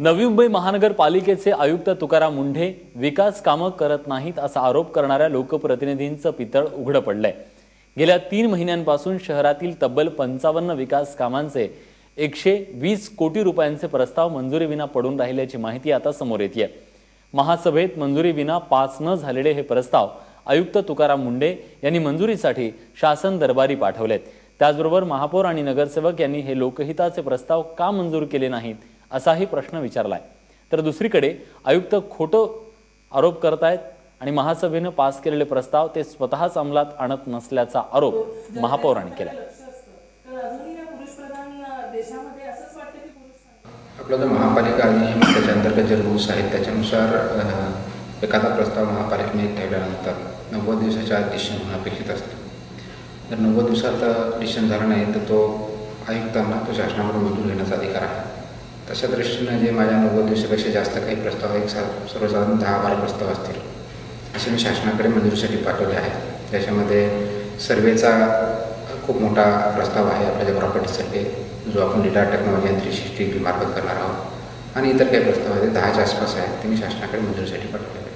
नवी मुंबई महानगरपालिकेचे आयुक्त तुकाराम मुंढे विकास कामं करत नाहीत असा आरोप करणाऱ्या लोकप्रतिनिधींचं पितळ उघडं पडलंय। गेल्या 3 महिन्यांपासून शहरातील तब्बल 55 विकास कामांचे 120 कोटी रुपयांचे प्रस्ताव मंजुरीविना पडून राहिल्याची माहिती आता समोर येतेय। महासभेत मंजुरीविना पास न झालेले हे प्रस्ताव आयुक्त तुकाराम मुंढे यांनी मंजुरीसाठी शासन दरबारी पाठवलेत। त्याचबरोबर महापौर आणि नगरसेवक यांनी हे लोकहिताचे प्रस्ताव का मंजूर केले नाहीत असाही प्रश्न विचारलाय। तर दुसरीकडे आयुक्त खोटं आरोप करतायत आणि महासभेने पास केलेले प्रस्ताव ते स्वतःच अंमलात आणत नसल्याचा आरोप महापौरांनी केला। आपला जो महापालिका अधिनियम त्याच्या अंतर्गत जे रूल्स आहेत त्याच्यानुसार एखादा प्रस्ताव महापालिकेने ठेवल्यानंतर 90 दिवसाच्या आत डिसिजन होणं अपेक्षित असतं। जर 90 दिवसात डिसिजन झाला नाही तर तो आयुक्तांना तो शासनाकडून मंजूर घेण्याचा अधिकार आहे। तशा दृष्टीनं जे माझ्या 90 दिवसापेक्षा जास्त काही प्रस्ताव एक सर्वसाधारण 10-12 प्रस्ताव असतील असे मी शासनाकडे मंजुरीसाठी पाठवले आहेत। त्याच्यामध्ये सर्वेचा खूप मोठा प्रस्ताव आहे, आपल्या ज्या प्रॉपर्टी सर्वे जो आपण डेटा टेक्नॉलॉजी आणि 360 मार्फत करणार आहोत आणि इतर काही प्रस्ताव आहेत 10च्या आसपास आहेत ते मी शासनाकडे मंजुरीसाठी पाठवले आहेत।